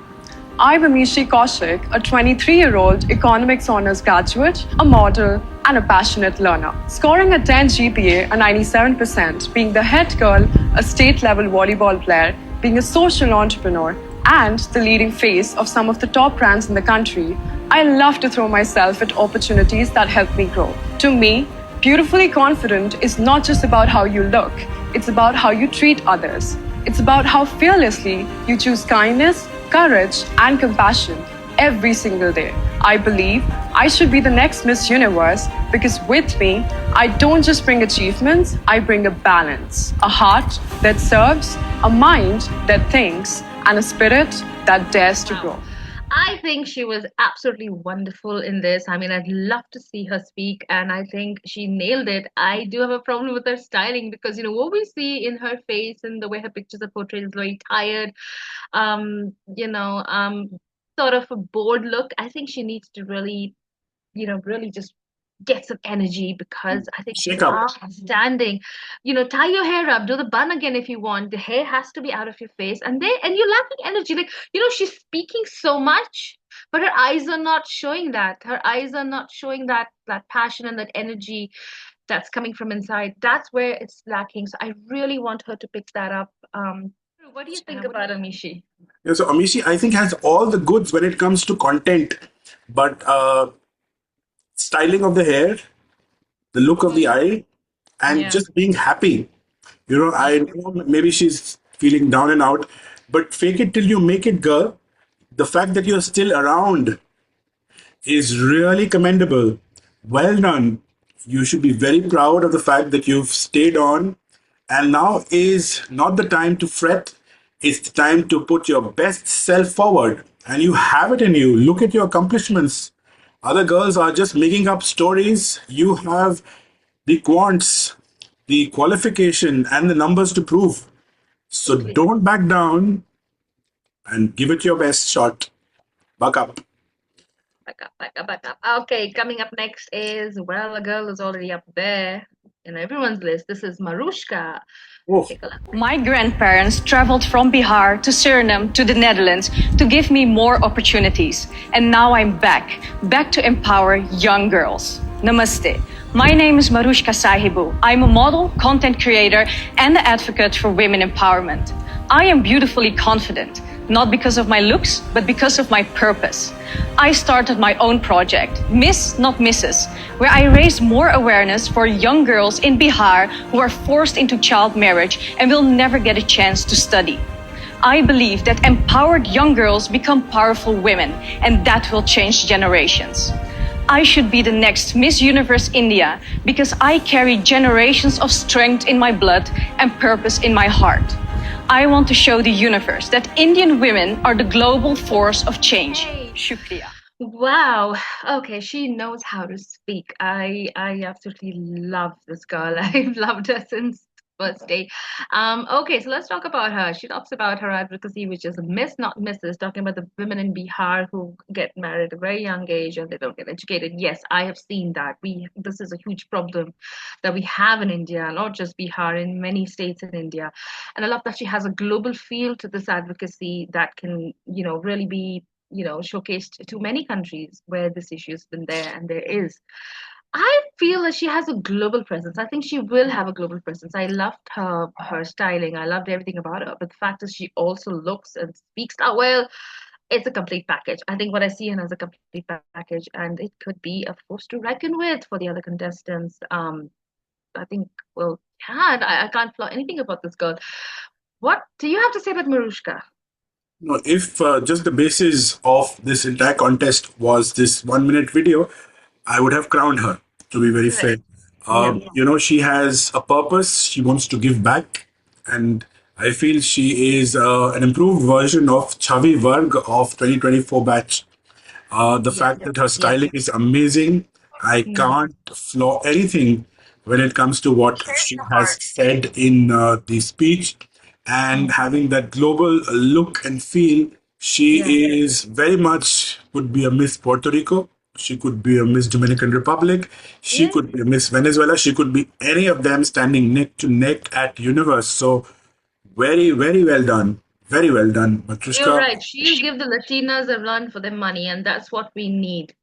I'm Amishi Kosh, a 23-year-old economics honors graduate, a model, and a passionate learner. Scoring a 10 GPA, a 97%, being the head girl, a state-level volleyball player, being a social entrepreneur, and the leading face of some of the top brands in the country, I love to throw myself at opportunities that help me grow. To me, beautifully confident is not just about how you look, it's about how you treat others. It's about how fearlessly you choose kindness, courage, and compassion every single day. I believe I should be the next Miss Universe because with me, I don't just bring achievements, I bring a balance, a heart that serves, a mind that thinks, and a spirit that dares to grow. I think she was absolutely wonderful in this. I mean, I'd love to see her speak, and I think she nailed it. I do have a problem with her styling because, what we see in her face and the way her pictures are portrayed is very tired, sort of a bored look. I think she needs to really, really just get some energy because I think Shake she's up. outstanding. Tie your hair up, do the bun again if you want. The hair has to be out of your face, and you're lacking energy. Like, she's speaking so much, but her eyes are not showing that. Her eyes are not showing that passion and that energy that's coming from inside. That's where it's lacking. So I really want her to pick that up. What do you think about Amishi? Yeah, so Amishi, I think, has all the goods when it comes to content, but styling of the hair, the look of the eye, and just being happy. I know maybe she's feeling down and out, but fake it till you make it, girl. The fact that you're still around is really commendable. Well done. You should be very proud of the fact that you've stayed on, and now is not the time to fret. It's the time to put your best self forward, and you have it in you. Look at your accomplishments. Other girls are just making up stories. You have the quants, the qualification, and the numbers to prove. So don't back down and give it your best shot. Buck up. Back up. Okay, coming up next is, well, a girl is already up there in everyone's list. This is Marushka. Oh. My grandparents traveled from Bihar to Suriname to the Netherlands to give me more opportunities. And now I'm back to empower young girls. Namaste. My name is Marushka Sahibu. I'm a model, content creator, and an advocate for women empowerment. I am beautifully confident, not because of my looks, but because of my purpose. I started my own project, Miss Not Mrs., where I raise more awareness for young girls in Bihar who are forced into child marriage and will never get a chance to study. I believe that empowered young girls become powerful women, and that will change generations. I should be the next Miss Universe India because I carry generations of strength in my blood and purpose in my heart. I want to show the universe that Indian women are the global force of change. Hey. Shukriya. Wow. Okay, she knows how to speak. I absolutely love this girl. I've loved her since first day. Okay, so let's talk about her. She talks about her advocacy, which is Miss, not Mrs., talking about the women in Bihar who get married at a very young age and they don't get educated. Yes, I have seen that. This is a huge problem that we have in India, not just Bihar, in many states in India. And I love that she has a global feel to this advocacy that can, really be showcased to many countries where this issue has been there, and there is. I feel that she has a global presence. I think she will have a global presence. I loved her styling. I loved everything about her. But the fact is, she also looks and speaks that well. It's a complete package. I think what I see in her is a complete package, and it could be a force to reckon with for the other contestants. I think, well, yeah, I can't flaw anything about this girl. What do you have to say about Marushka? No, if just the basis of this entire contest was this 1 minute video, I would have crowned her, to be very fair. Correct. Yeah. She has a purpose. She wants to give back. And I feel she is an improved version of Chavi Varg of 2024 batch. The fact that her styling is amazing. I can't flaw anything when it comes to what she has said in the speech. And having that global look and feel, she is very much could be a Miss Puerto Rico. She could be a Miss Dominican Republic. She could be a Miss Venezuela. She could be any of them standing neck to neck at Universe. So very, very well done. Very well done, You're Matrushka. right. She'll give the Latinas a run for their money, and that's what we need.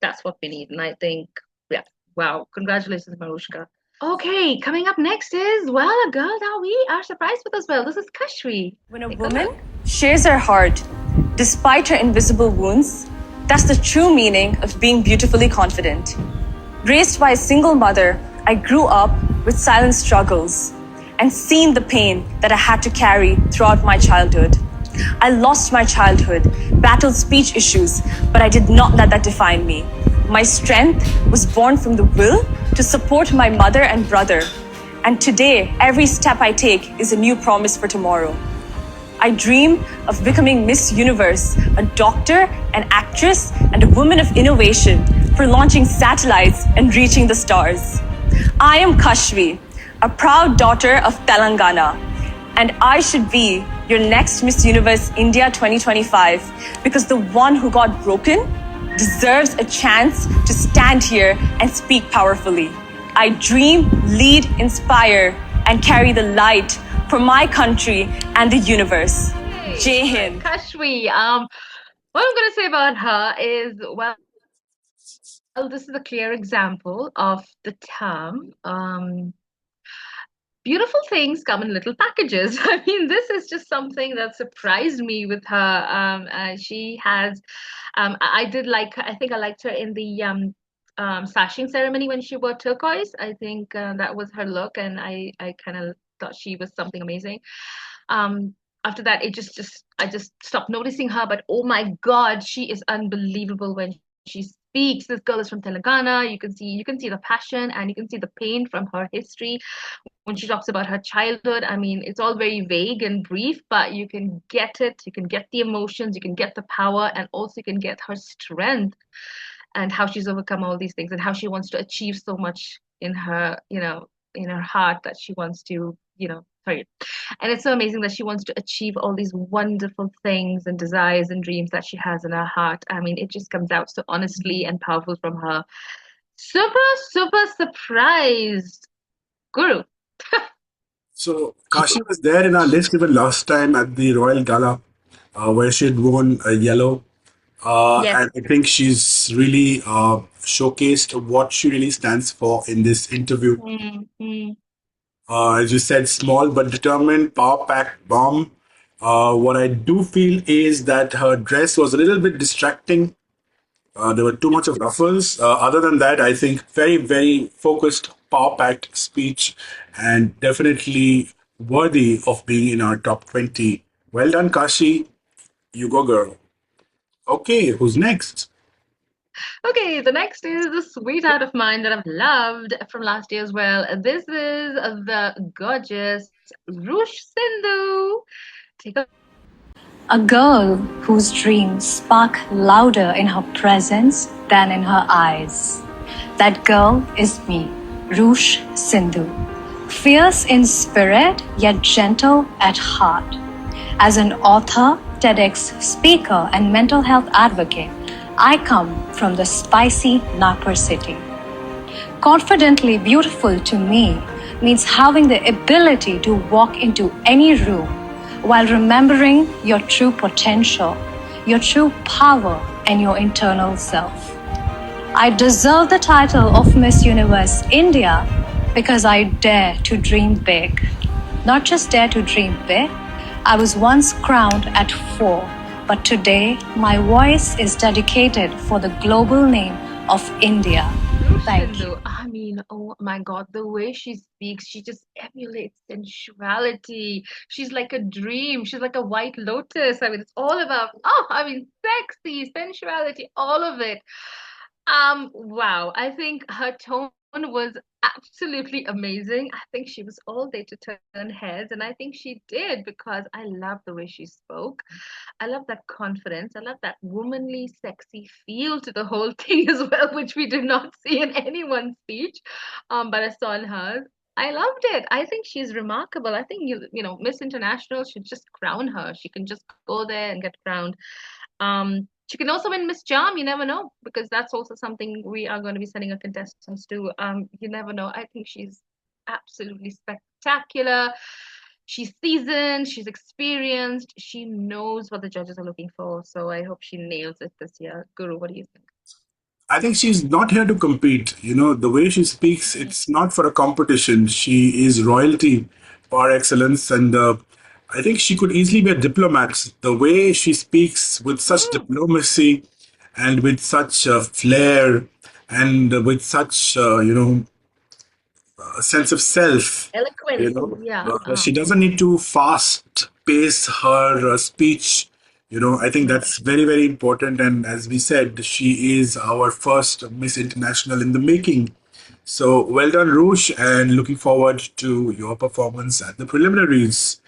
That's what we need. And I think, yeah, wow. Congratulations, Marushka. Okay, coming up next is, well, a girl that we are surprised with as well. This is Kashvi. When a woman shares her heart, despite her invisible wounds, that's the true meaning of being beautifully confident. Raised by a single mother, I grew up with silent struggles and seen the pain that I had to carry throughout my childhood. I lost my childhood, battled speech issues, but I did not let that define me. My strength was born from the will to support my mother and brother. And today, every step I take is a new promise for tomorrow. I dream of becoming Miss Universe, a doctor, an actress, and a woman of innovation for launching satellites and reaching the stars. I am Kashvi, a proud daughter of Telangana, and I should be your next Miss Universe India 2025 because the one who got broken deserves a chance to stand here and speak powerfully. I dream, lead, inspire, and carry the light for my country and the universe. Jai Hind. Kashvi. What I'm going to say about her is, well, this is a clear example of the term. Beautiful things come in little packages. I mean, this is just something that surprised me with her. She has, I did like, I think I liked her in the sashing ceremony when she wore turquoise. I think that was her look, and I kind of thought she was something amazing. After that, I just stopped noticing her. But oh my God, she is unbelievable when she speaks. This girl is from Telangana. You can see the passion and you can see the pain from her history when she talks about her childhood. I mean, it's all very vague and brief, but you can get it. You can get the emotions, you can get the power, and also you can get her strength and how she's overcome all these things and how she wants to achieve so much in her, in her heart that she wants to, sorry. And it's so amazing that she wants to achieve all these wonderful things and desires and dreams that she has in her heart. I mean, it just comes out so honestly and powerful from her. Super, super surprised. Guru. So Kashi was there in our list even last time at the Royal Gala, where she had worn yellow. Yes. And I think she's really showcased what she really stands for in this interview. As you said, small but determined, power packed bomb. What I do feel is that her dress was a little bit distracting. There were too much of ruffles. Other than that, I think very, very focused, power-packed speech, and definitely worthy of being in our top 20. Well done, Kashi. You go, girl. Okay, who's next? Okay, the next is a sweetheart of mine that I've loved from last year as well. This is the gorgeous Rush Sindhu. Take a A girl whose dreams spark louder in her presence than in her eyes. That girl is me, Rush Sindhu. Fierce in spirit, yet gentle at heart. As an author, TEDx speaker, and mental health advocate, I come from the spicy Nagpur city. Confidently beautiful to me means having the ability to walk into any room while remembering your true potential, your true power, and your internal self. I deserve the title of Miss Universe India because I dare to dream big. Not just dare to dream big, I was once crowned at 4, but today my voice is dedicated for the global name of India. Thank you. Sindhu. I mean, oh my God, the way she speaks, she just emulates sensuality. She's like a dream. She's like a white lotus. I mean, it's all about, oh, I mean, sexy, sensuality, all of it. Wow. I think her tone was absolutely amazing. I think she was all there to turn heads, and I think she did because I love the way she spoke. I love that confidence. I love that womanly, sexy feel to the whole thing as well, which we did not see in anyone's speech, but I saw in hers. I loved it. I think she's remarkable. I think Miss International should just crown her. She can just go there and get crowned. She can also win Miss Charm. You never know, because that's also something we are going to be sending our contestants to. You never know. I think she's absolutely spectacular. She's seasoned, she's experienced, she knows what the judges are looking for. So I hope she nails it this year. Guru, what do you think? I think she's not here to compete. The way she speaks, it's not for a competition. She is royalty par excellence. And I think she could easily be a diplomat. The way she speaks with such diplomacy and with such flair and with such, a sense of self. Eloquence, yeah. She doesn't need to fast pace her speech. I think that's very, very important. And as we said, she is our first Miss International in the making. So well done, Rouge, and looking forward to your performance at the preliminaries.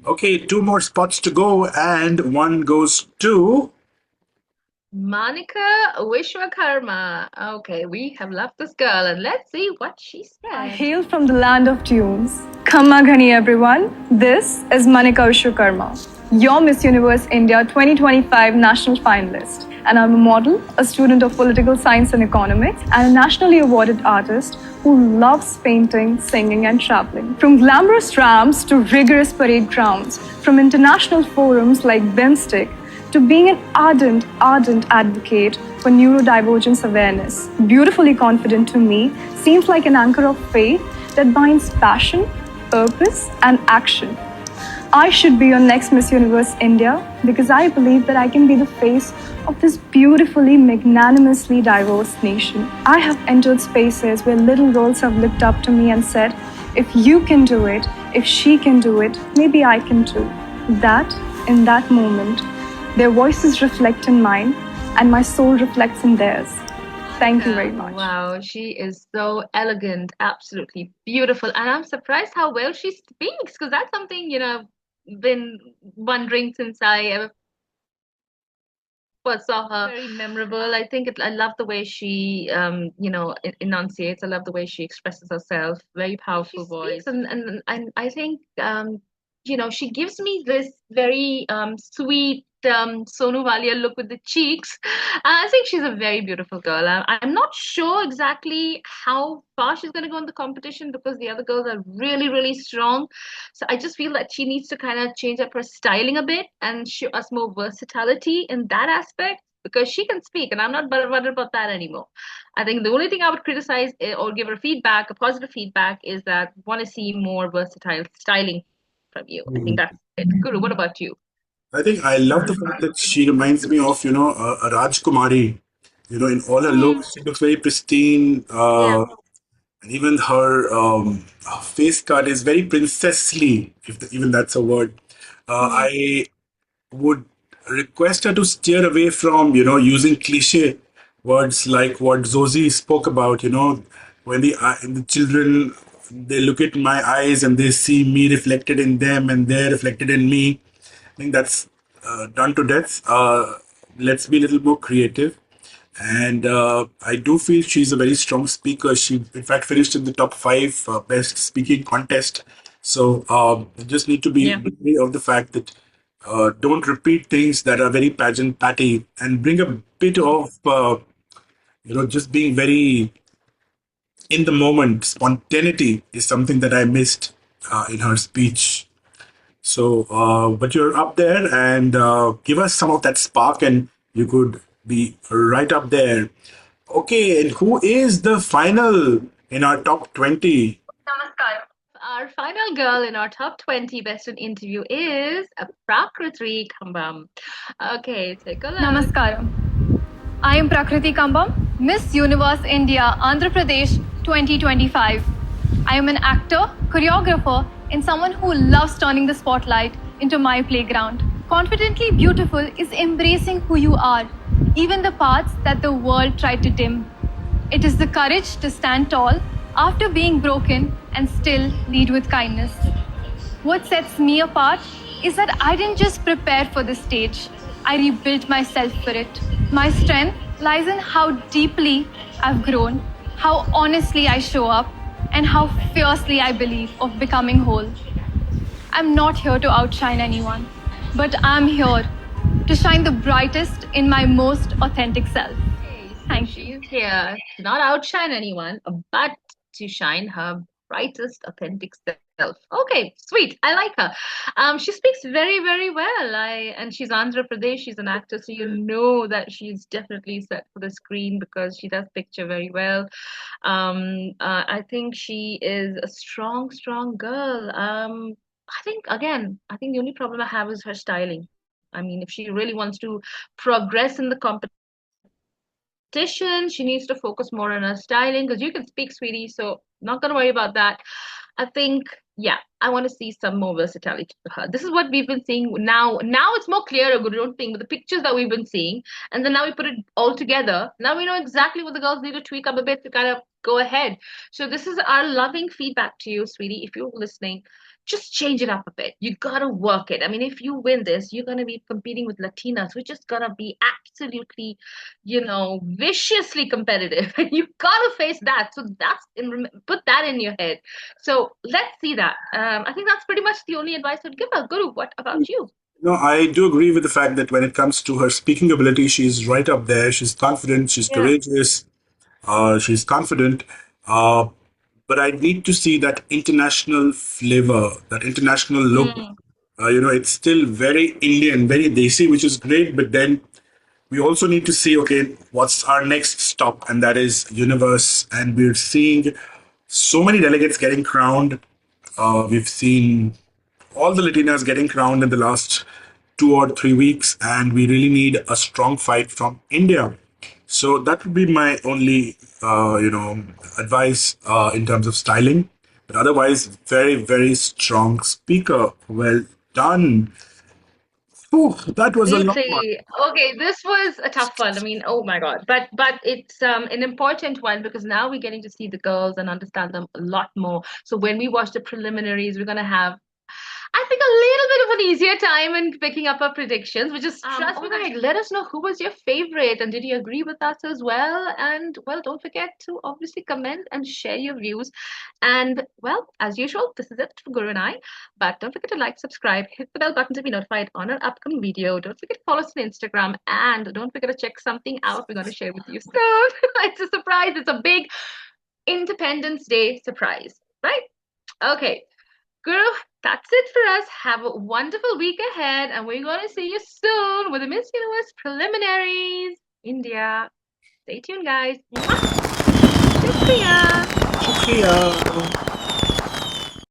Okay, 2 more spots to go, and one goes to. Monica Vishwakarma. Okay, we have loved this girl, and let's see what she I said. hail from the land of tunes. Khamma Ghani, everyone. This is Manika Vishwakarma, your Miss Universe India 2025 national finalist. And I'm a model, a student of political science and economics, and a nationally awarded artist who loves painting, singing, and traveling. From glamorous ramps to rigorous parade grounds, from international forums like BIMSTEC to being an ardent advocate for neurodivergence awareness. Beautifully confident to me seems like an anchor of faith that binds passion, purpose, and action. I should be your next Miss Universe India because I believe that I can be the face of this beautifully, magnanimously diverse nation. I have entered spaces where little girls have looked up to me and said, if you can do it, if she can do it, maybe I can too. That, in that moment, their voices reflect in mine, and my soul reflects in theirs. Thank you very much. Wow, she is so elegant, absolutely beautiful. And I'm surprised how well she speaks, because that's something, been wondering since I ever first saw her. Very memorable. I love the way she, enunciates. I love the way she expresses herself. Very powerful voice. And I think, she gives me this very sweet Sonu Walia look with the cheeks. I think she's a very beautiful girl. I'm not sure exactly how far she's going to go in the competition because the other girls are really, really strong. So I just feel that she needs to kind of change up her styling a bit and show us more versatility in that aspect because she can speak, and I'm not worried about that anymore. I think the only thing I would criticize or give her feedback, a positive feedback, is that want to see more versatile styling from you. I think that's it. Guru, what about you? I think I love the fact that she reminds me of, a Rajkumari. In all her looks, she looks very pristine. And even her face cut is very princessly, if even that's a word. I would request her to steer away from, using cliche words like what Zozi spoke about, when the children, they look at my eyes and they see me reflected in them and they're reflected in me. I think that's done to death. Let's be a little more creative. And I do feel she's a very strong speaker. She, in fact, finished in the top 5 best speaking contest. So you just need to be aware of the fact that don't repeat things that are very pageant patty and bring a bit of, just being very in the moment. Spontaneity is something that I missed in her speech. So, but you're up there and give us some of that spark, and you could be right up there. Okay, and who is the final in our top 20? Our final girl in our top 20 best in interview is Prakriti Kam. Okay, take a look. Namaskaram. I am Prakriti Kam, Miss Universe India, Andhra Pradesh 2025. I am an actor, choreographer, and someone who loves turning the spotlight into my playground. Confidently beautiful is embracing who you are, even the parts that the world tried to dim. It is the courage to stand tall after being broken and still lead with kindness. What sets me apart is that I didn't just prepare for the stage, I rebuilt myself for it. My strength lies in how deeply I've grown, how honestly I show up, and how fiercely I believe of becoming whole. I'm not here to outshine anyone, but I'm here to shine the brightest in my most authentic self. Thank you. She's here to not outshine anyone, but to shine her brightest, authentic self. Okay, sweet. I like her. She speaks very, very well. And she's Andhra Pradesh. She's an actor, so you know that she's definitely set for the screen because she does picture very well. I think she is a strong, strong girl. I think the only problem I have is her styling. I mean, if she really wants to progress in the competition, she needs to focus more on her styling because you can speak, sweetie, so not gonna worry about that. I think, yeah, I want to see some more versatility to her. This is what we've been seeing now. Now it's more clear, a good don't think, with the pictures that we've been seeing, and then now we put it all together. Now we know exactly what the girls need to tweak up a bit to kind of go ahead. So this is our loving feedback to you, sweetie. If you're listening, just change it up a bit. You gotta work it. I mean, if you win this, you're gonna be competing with Latinas, which is gonna be absolutely, viciously competitive. And you gotta face that. So put that in your head. So let's see that. I think that's pretty much the only advice I'd give her. Guru, what about you? No, I do agree with the fact that when it comes to her speaking ability, she's right up there. She's confident, she's courageous, she's confident. But I need to see that international flavor, that international look. It's still very Indian, very desi, which is great. But then we also need to see, okay, what's our next stop? And that is Universe. And we're seeing so many delegates getting crowned. We've seen all the Latinas getting crowned in the last 2 or 3 weeks, and we really need a strong fight from India. So that would be my only, advice in terms of styling. But otherwise, very, very strong speaker. Well done. Whew, that was a long one. Okay, this was a tough one. I mean, oh my God. But it's an important one because now we're getting to see the girls and understand them a lot more. So when we watch the preliminaries, we're gonna have, I think, a little bit of an easier time in picking up our predictions, which is trust me, guys, let us know who was your favorite and did you agree with us as well? And well, don't forget to obviously comment and share your views. And well, as usual, this is it for Guru and I. But don't forget to like, subscribe, hit the bell button to be notified on our upcoming video. Don't forget to follow us on Instagram, and don't forget to check something out we're going to share with you soon. It's a surprise. It's a big Independence Day surprise, right? Okay. Guru, that's it for us. Have a wonderful week ahead, and we're going to see you soon with the Miss Universe preliminaries. India. Stay tuned, guys. Mwah. Shukriya. Shukriya.